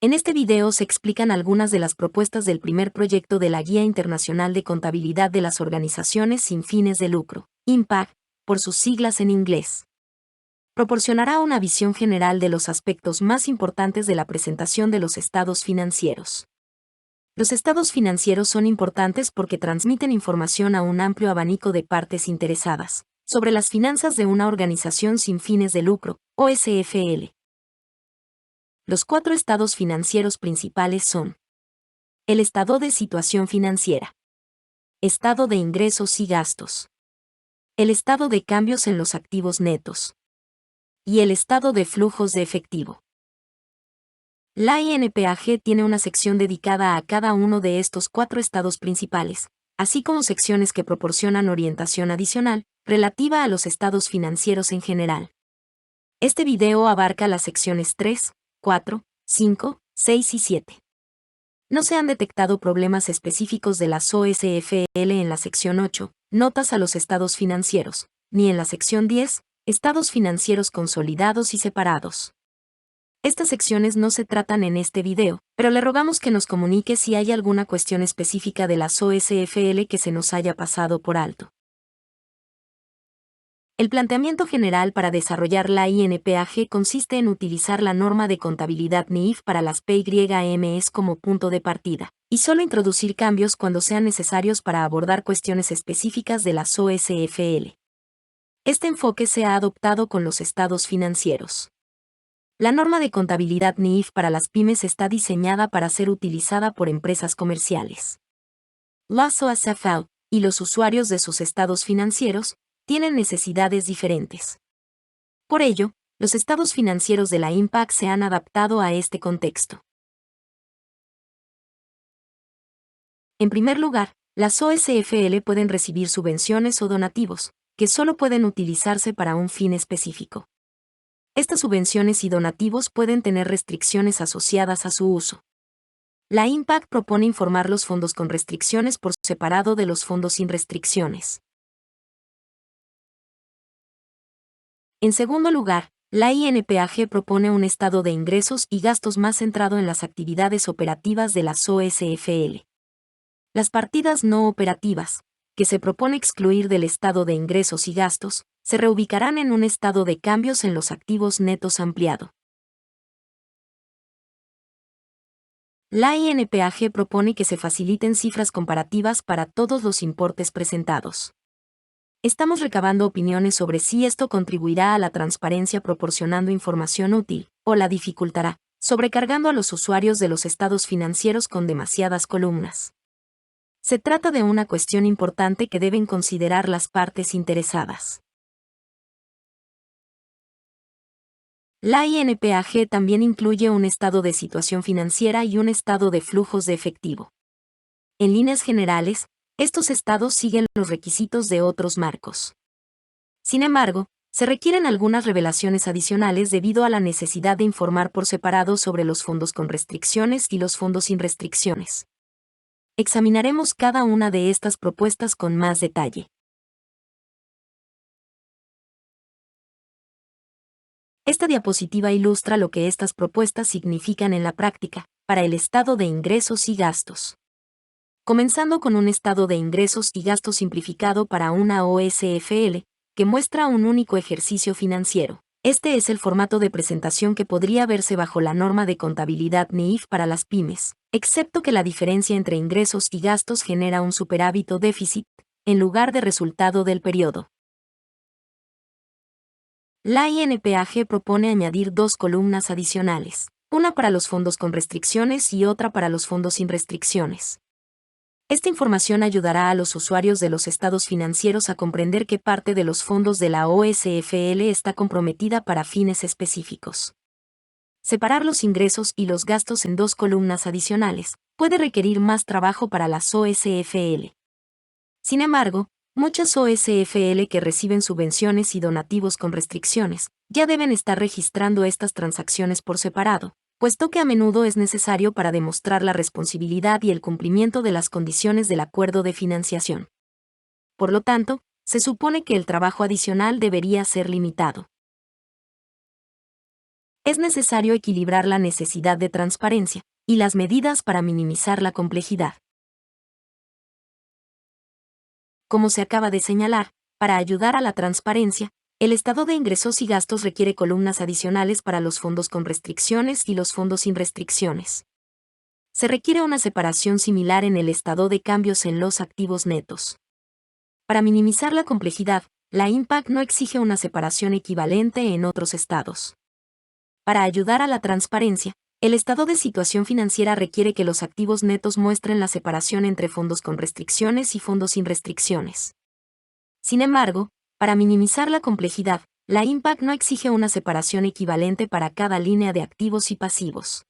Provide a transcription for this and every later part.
En este video se explican algunas de las propuestas del primer proyecto de la Guía Internacional de Contabilidad de las Organizaciones sin fines de lucro, IMPAC, por sus siglas en inglés. Proporcionará una visión general de los aspectos más importantes de la presentación de los estados financieros. Los estados financieros son importantes porque transmiten información a un amplio abanico de partes interesadas sobre las finanzas de una organización sin fines de lucro, OSFL. Los 4 estados financieros principales son: el estado de situación financiera, estado de ingresos y gastos, el estado de cambios en los activos netos y el estado de flujos de efectivo. La INPAG tiene una sección dedicada a cada uno de estos 4 estados principales, así como secciones que proporcionan orientación adicional relativa a los estados financieros en general. Este video abarca las secciones 3, 4, 5, 6 y 7. No se han detectado problemas específicos de las OSFL en la sección 8, Notas a los estados financieros, ni en la sección 10, Estados financieros consolidados y separados. Estas secciones no se tratan en este video, pero le rogamos que nos comunique si hay alguna cuestión específica de las OSFL que se nos haya pasado por alto. El planteamiento general para desarrollar la INPAG consiste en utilizar la norma de contabilidad NIF para las PYMs como punto de partida, y solo introducir cambios cuando sean necesarios para abordar cuestiones específicas de las OSFL. Este enfoque se ha adoptado con los estados financieros. La norma de contabilidad NIF para las pymes está diseñada para ser utilizada por empresas comerciales. Las OSFL y los usuarios de sus estados financieros tienen necesidades diferentes. Por ello, los estados financieros de la IMPAC se han adaptado a este contexto. En primer lugar, las OSFL pueden recibir subvenciones o donativos, que solo pueden utilizarse para un fin específico. Estas subvenciones y donativos pueden tener restricciones asociadas a su uso. La IMPAC propone informar los fondos con restricciones por separado de los fondos sin restricciones. En segundo lugar, la INPAG propone un estado de ingresos y gastos más centrado en las actividades operativas de las OSFL. Las partidas no operativas, que se propone excluir del estado de ingresos y gastos, se reubicarán en un estado de cambios en los activos netos ampliado. La INPAG propone que se faciliten cifras comparativas para todos los importes presentados. Estamos recabando opiniones sobre si esto contribuirá a la transparencia proporcionando información útil, o la dificultará, sobrecargando a los usuarios de los estados financieros con demasiadas columnas. Se trata de una cuestión importante que deben considerar las partes interesadas. La INPAG también incluye un estado de situación financiera y un estado de flujos de efectivo. En líneas generales, estos estados siguen los requisitos de otros marcos. Sin embargo, se requieren algunas revelaciones adicionales debido a la necesidad de informar por separado sobre los fondos con restricciones y los fondos sin restricciones. Examinaremos cada una de estas propuestas con más detalle. Esta diapositiva ilustra lo que estas propuestas significan en la práctica, para el estado de ingresos y gastos. Comenzando con un estado de ingresos y gastos simplificado para una OSFL, que muestra un único ejercicio financiero. Este es el formato de presentación que podría verse bajo la norma de contabilidad NIF para las pymes, excepto que la diferencia entre ingresos y gastos genera un superávit o déficit, en lugar de resultado del periodo. La INPAG propone añadir 2 columnas adicionales, una para los fondos con restricciones y otra para los fondos sin restricciones. Esta información ayudará a los usuarios de los estados financieros a comprender qué parte de los fondos de la OSFL está comprometida para fines específicos. Separar los ingresos y los gastos en 2 columnas adicionales puede requerir más trabajo para las OSFL. Sin embargo, muchas OSFL que reciben subvenciones y donativos con restricciones ya deben estar registrando estas transacciones por separado, puesto que a menudo es necesario para demostrar la responsabilidad y el cumplimiento de las condiciones del acuerdo de financiación. Por lo tanto, se supone que el trabajo adicional debería ser limitado. Es necesario equilibrar la necesidad de transparencia y las medidas para minimizar la complejidad. Como se acaba de señalar, para ayudar a la transparencia, el estado de ingresos y gastos requiere columnas adicionales para los fondos con restricciones y los fondos sin restricciones. Se requiere una separación similar en el estado de cambios en los activos netos. Para minimizar la complejidad, la IMPAC no exige una separación equivalente en otros estados. Para ayudar a la transparencia, el estado de situación financiera requiere que los activos netos muestren la separación entre fondos con restricciones y fondos sin restricciones. Sin embargo, para minimizar la complejidad, la IMPAC no exige una separación equivalente para cada línea de activos y pasivos.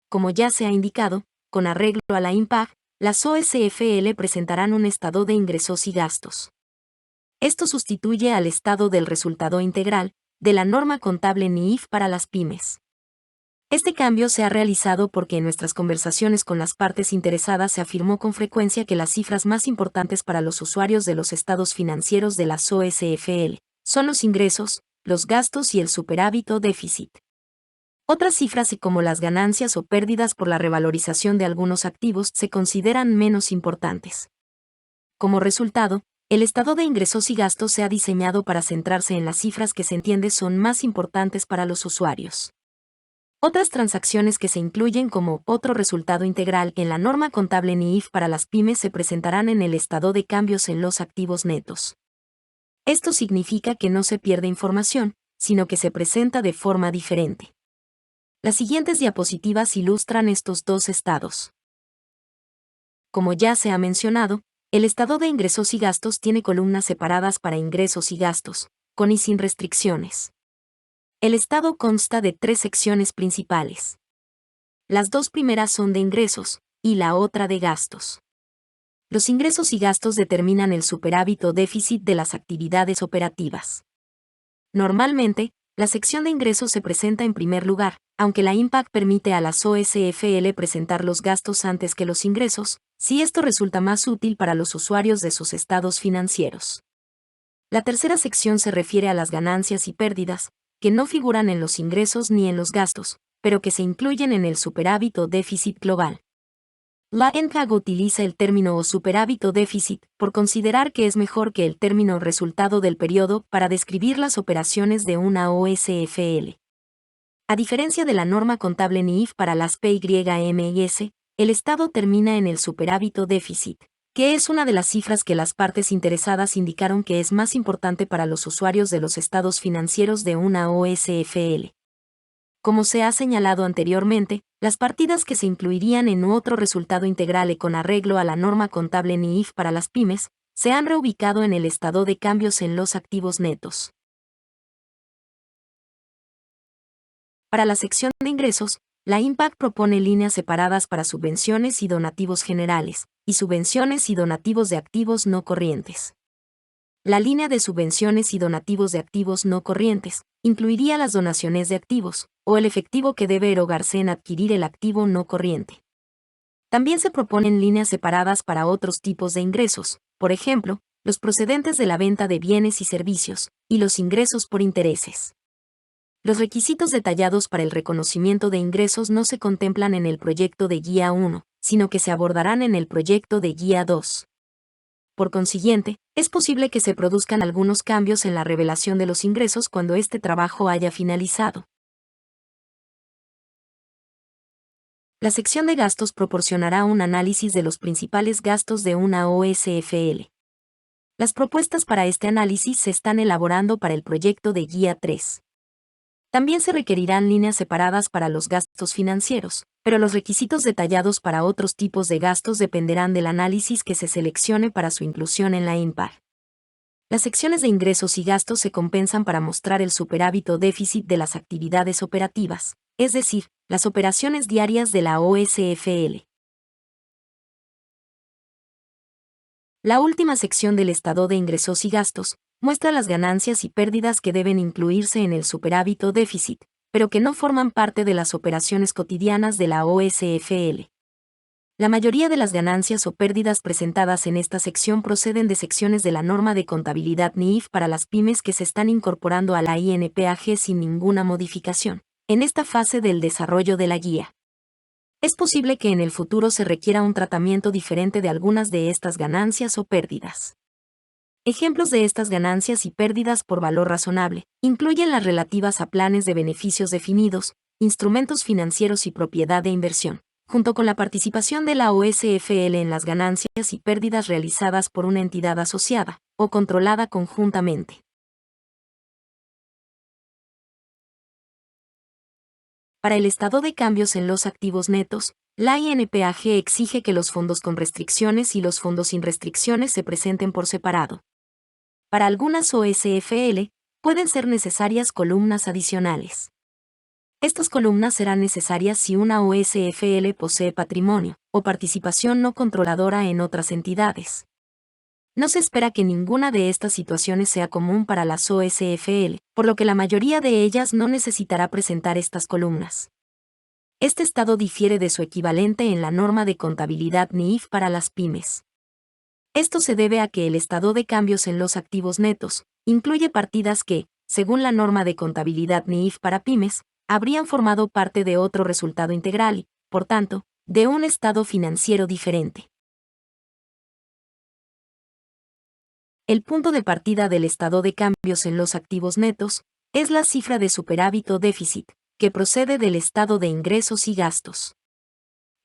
Como ya se ha indicado, con arreglo a la IMPAC, las OSFL presentarán un estado de ingresos y gastos. Esto sustituye al estado del resultado integral de la norma contable NIIF para las pymes. Este cambio se ha realizado porque en nuestras conversaciones con las partes interesadas se afirmó con frecuencia que las cifras más importantes para los usuarios de los estados financieros de las OSFL son los ingresos, los gastos y el superávit o déficit. Otras cifras como las ganancias o pérdidas por la revalorización de algunos activos se consideran menos importantes. Como resultado, el estado de ingresos y gastos se ha diseñado para centrarse en las cifras que se entiende son más importantes para los usuarios. Otras transacciones que se incluyen como otro resultado integral en la norma contable NIIF para las pymes se presentarán en el estado de cambios en los activos netos. Esto significa que no se pierde información, sino que se presenta de forma diferente. Las siguientes diapositivas ilustran estos dos estados. Como ya se ha mencionado, el estado de ingresos y gastos tiene columnas separadas para ingresos y gastos, con y sin restricciones. El estado consta de 3 secciones principales. Las 2 primeras son de ingresos, y la otra de gastos. Los ingresos y gastos determinan el superávit o déficit de las actividades operativas. Normalmente, la sección de ingresos se presenta en primer lugar, aunque la IMPAC permite a las OSFL presentar los gastos antes que los ingresos, si esto resulta más útil para los usuarios de sus estados financieros. La tercera sección se refiere a las ganancias y pérdidas, que no figuran en los ingresos ni en los gastos, pero que se incluyen en el superávit o déficit global. La IMPAC utiliza el término o superávit o déficit por considerar que es mejor que el término resultado del periodo para describir las operaciones de una OSFL. A diferencia de la norma contable NIIF para las PYMIS, el estado termina en el superávit o déficit, que es una de las cifras que las partes interesadas indicaron que es más importante para los usuarios de los estados financieros de una OSFL. Como se ha señalado anteriormente, las partidas que se incluirían en otro resultado integral con arreglo a la norma contable NIIF para las pymes, se han reubicado en el estado de cambios en los activos netos. Para la sección de ingresos, la IMPAC propone líneas separadas para subvenciones y donativos generales, y subvenciones y donativos de activos no corrientes. La línea de subvenciones y donativos de activos no corrientes incluiría las donaciones de activos, o el efectivo que debe erogarse en adquirir el activo no corriente. También se proponen líneas separadas para otros tipos de ingresos, por ejemplo, los procedentes de la venta de bienes y servicios, y los ingresos por intereses. Los requisitos detallados para el reconocimiento de ingresos no se contemplan en el proyecto de Guía 1, sino que se abordarán en el proyecto de Guía 2. Por consiguiente, es posible que se produzcan algunos cambios en la revelación de los ingresos cuando este trabajo haya finalizado. La sección de gastos proporcionará un análisis de los principales gastos de una OSFL. Las propuestas para este análisis se están elaborando para el proyecto de Guía 3. También se requerirán líneas separadas para los gastos financieros, pero los requisitos detallados para otros tipos de gastos dependerán del análisis que se seleccione para su inclusión en la IMPAC. Las secciones de ingresos y gastos se compensan para mostrar el superávit o déficit de las actividades operativas, es decir, las operaciones diarias de la OSFL. La última sección del estado de ingresos y gastos muestra las ganancias y pérdidas que deben incluirse en el superávit o déficit, pero que no forman parte de las operaciones cotidianas de la OSFL. La mayoría de las ganancias o pérdidas presentadas en esta sección proceden de secciones de la norma de contabilidad NIIF para las pymes que se están incorporando a la INPAG sin ninguna modificación, en esta fase del desarrollo de la guía. Es posible que en el futuro se requiera un tratamiento diferente de algunas de estas ganancias o pérdidas. Ejemplos de estas ganancias y pérdidas por valor razonable incluyen las relativas a planes de beneficios definidos, instrumentos financieros y propiedad de inversión, junto con la participación de la OSFL en las ganancias y pérdidas realizadas por una entidad asociada o controlada conjuntamente. Para el estado de cambios en los activos netos, la INPAG exige que los fondos con restricciones y los fondos sin restricciones se presenten por separado. Para algunas OSFL, pueden ser necesarias columnas adicionales. Estas columnas serán necesarias si una OSFL posee patrimonio o participación no controladora en otras entidades. No se espera que ninguna de estas situaciones sea común para las OSFL, por lo que la mayoría de ellas no necesitará presentar estas columnas. Este estado difiere de su equivalente en la norma de contabilidad NIIF para las pymes. Esto se debe a que el estado de cambios en los activos netos incluye partidas que, según la norma de contabilidad NIIF para pymes, habrían formado parte de otro resultado integral y, por tanto, de un estado financiero diferente. El punto de partida del estado de cambios en los activos netos es la cifra de superávit o déficit, que procede del estado de ingresos y gastos.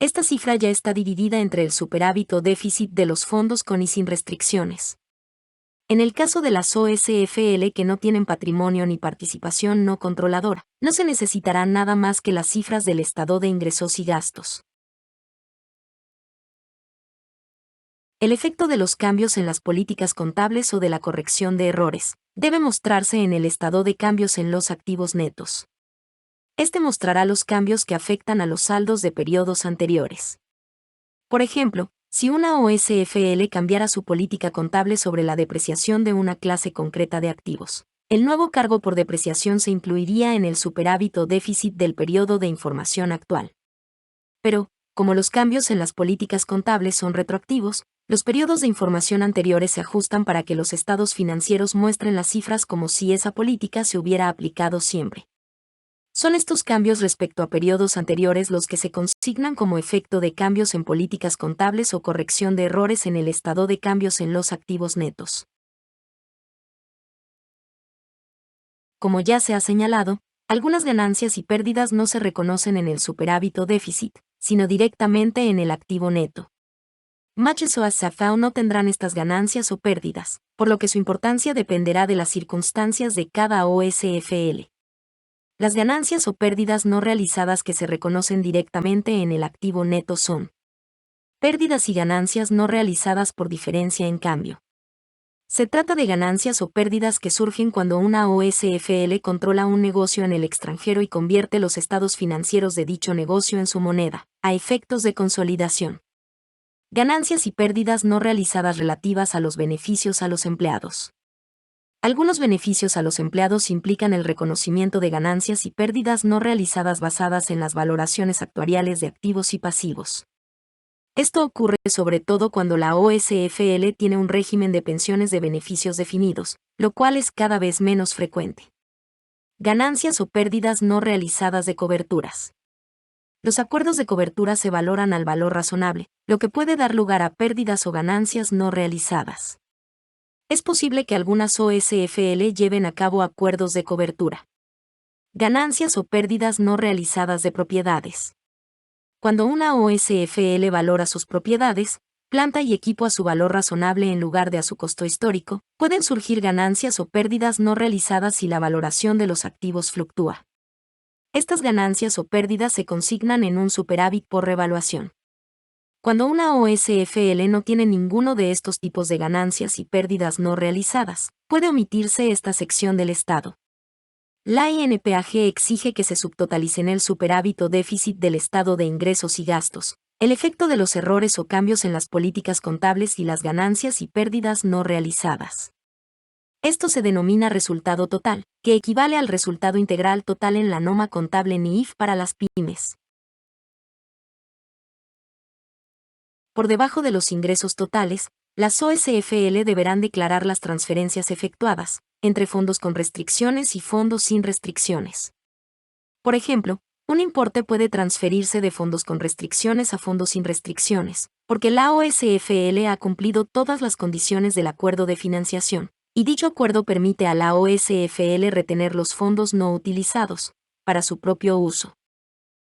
Esta cifra ya está dividida entre el superávit o déficit de los fondos con y sin restricciones. En el caso de las OSFL que no tienen patrimonio ni participación no controladora, no se necesitará nada más que las cifras del estado de ingresos y gastos. El efecto de los cambios en las políticas contables o de la corrección de errores debe mostrarse en el estado de cambios en los activos netos. Este mostrará los cambios que afectan a los saldos de periodos anteriores. Por ejemplo, si una OSFL cambiara su política contable sobre la depreciación de una clase concreta de activos, el nuevo cargo por depreciación se incluiría en el superávit o déficit del periodo de información actual. Pero, como los cambios en las políticas contables son retroactivos, los periodos de información anteriores se ajustan para que los estados financieros muestren las cifras como si esa política se hubiera aplicado siempre. Son estos cambios respecto a periodos anteriores los que se consignan como efecto de cambios en políticas contables o corrección de errores en el estado de cambios en los activos netos. Como ya se ha señalado, algunas ganancias y pérdidas no se reconocen en el superávit o déficit, sino directamente en el activo neto. Matches o ASAFAO no tendrán estas ganancias o pérdidas, por lo que su importancia dependerá de las circunstancias de cada OSFL. Las ganancias o pérdidas no realizadas que se reconocen directamente en el activo neto son pérdidas y ganancias no realizadas por diferencia en cambio. Se trata de ganancias o pérdidas que surgen cuando una OSFL controla un negocio en el extranjero y convierte los estados financieros de dicho negocio en su moneda, a efectos de consolidación. Ganancias y pérdidas no realizadas relativas a los beneficios a los empleados. Algunos beneficios a los empleados implican el reconocimiento de ganancias y pérdidas no realizadas basadas en las valoraciones actuariales de activos y pasivos. Esto ocurre sobre todo cuando la OSFL tiene un régimen de pensiones de beneficios definidos, lo cual es cada vez menos frecuente. Ganancias o pérdidas no realizadas de coberturas. Los acuerdos de cobertura se valoran al valor razonable, lo que puede dar lugar a pérdidas o ganancias no realizadas. Es posible que algunas OSFL lleven a cabo acuerdos de cobertura. Ganancias o pérdidas no realizadas de propiedades. Cuando una OSFL valora sus propiedades, planta y equipo a su valor razonable en lugar de a su costo histórico, pueden surgir ganancias o pérdidas no realizadas si la valoración de los activos fluctúa. Estas ganancias o pérdidas se consignan en un superávit por revaluación. Cuando una OSFL no tiene ninguno de estos tipos de ganancias y pérdidas no realizadas, puede omitirse esta sección del estado. La INPAG exige que se subtotalicen el superávit o déficit del estado de ingresos y gastos, el efecto de los errores o cambios en las políticas contables y las ganancias y pérdidas no realizadas. Esto se denomina resultado total, que equivale al resultado integral total en la norma contable NIIF para las pymes. Por debajo de los ingresos totales, las OSFL deberán declarar las transferencias efectuadas, entre fondos con restricciones y fondos sin restricciones. Por ejemplo, un importe puede transferirse de fondos con restricciones a fondos sin restricciones, porque la OSFL ha cumplido todas las condiciones del acuerdo de financiación, y dicho acuerdo permite a la OSFL retener los fondos no utilizados, para su propio uso.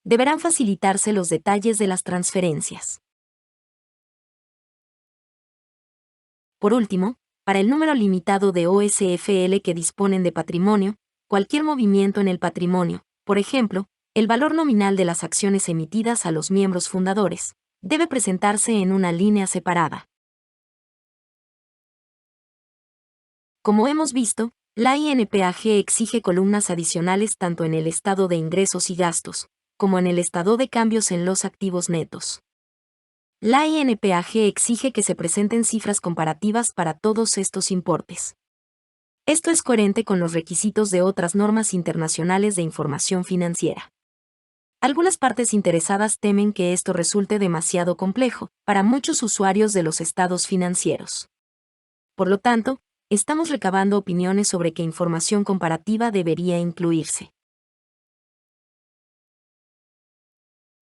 Deberán facilitarse los detalles de las transferencias. Por último, para el número limitado de OSFL que disponen de patrimonio, cualquier movimiento en el patrimonio, por ejemplo, el valor nominal de las acciones emitidas a los miembros fundadores, debe presentarse en una línea separada. Como hemos visto, la INPAG exige columnas adicionales tanto en el estado de ingresos y gastos, como en el estado de cambios en los activos netos. La INPAG exige que se presenten cifras comparativas para todos estos importes. Esto es coherente con los requisitos de otras normas internacionales de información financiera. Algunas partes interesadas temen que esto resulte demasiado complejo para muchos usuarios de los estados financieros. Por lo tanto, estamos recabando opiniones sobre qué información comparativa debería incluirse.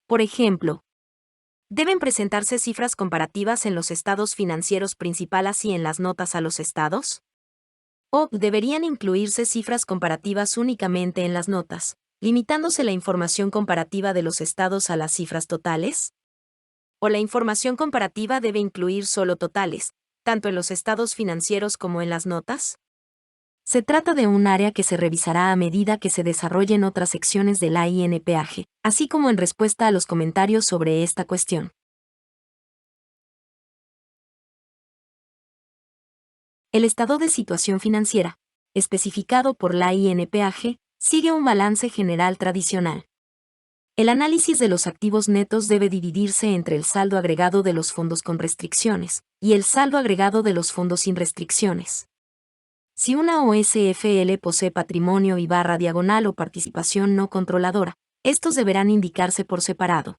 Por ejemplo, ¿deben presentarse cifras comparativas en los estados financieros principales y en las notas a los estados? ¿O deberían incluirse cifras comparativas únicamente en las notas, limitándose la información comparativa de los estados a las cifras totales? ¿O la información comparativa debe incluir solo totales, tanto en los estados financieros como en las notas? Se trata de un área que se revisará a medida que se desarrollen otras secciones de la INPAG, así como en respuesta a los comentarios sobre esta cuestión. El estado de situación financiera, especificado por la INPAG, sigue un balance general tradicional. El análisis de los activos netos debe dividirse entre el saldo agregado de los fondos con restricciones y el saldo agregado de los fondos sin restricciones. Si una OSFL posee patrimonio y barra diagonal o participación no controladora, estos deberán indicarse por separado.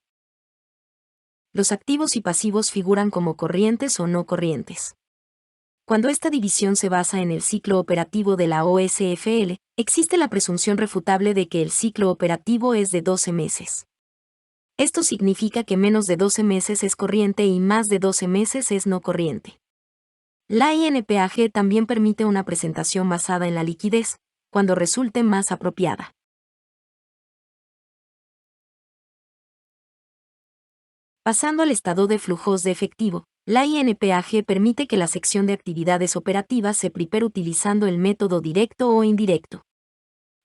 Los activos y pasivos figuran como corrientes o no corrientes. Cuando esta división se basa en el ciclo operativo de la OSFL, existe la presunción refutable de que el ciclo operativo es de 12 meses. Esto significa que menos de 12 meses es corriente y más de 12 meses es no corriente. La INPAG también permite una presentación basada en la liquidez, cuando resulte más apropiada. Pasando al estado de flujos de efectivo, la INPAG permite que la sección de actividades operativas se prepare utilizando el método directo o indirecto.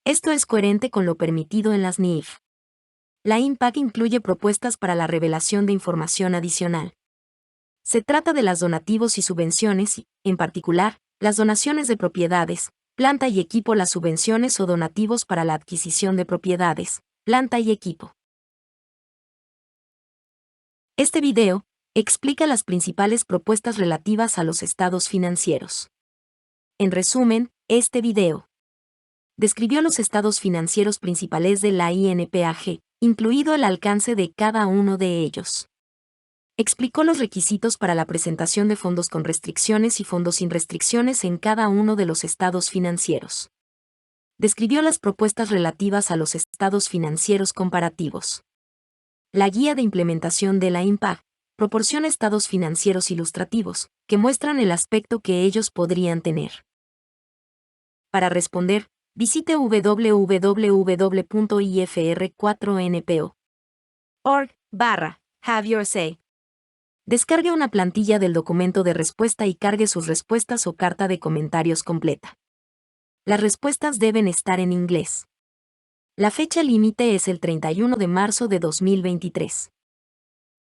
Esto es coherente con lo permitido en las NIF. La INPAG incluye propuestas para la revelación de información adicional. Se trata de las donativos y subvenciones y, en particular, las donaciones de propiedades, planta y equipo, las subvenciones o donativos para la adquisición de propiedades, planta y equipo. Este video explica las principales propuestas relativas a los estados financieros. En resumen, este video describió los estados financieros principales de la INPAG, incluido el alcance de cada uno de ellos. Explicó los requisitos para la presentación de fondos con restricciones y fondos sin restricciones en cada uno de los estados financieros. Describió las propuestas relativas a los estados financieros comparativos. La guía de implementación de la INPAG proporciona estados financieros ilustrativos, que muestran el aspecto que ellos podrían tener. Para responder, visite www.ifr4npo.org/have your say. Descargue una plantilla del documento de respuesta y cargue sus respuestas o carta de comentarios completa. Las respuestas deben estar en inglés. La fecha límite es el 31 de marzo de 2023.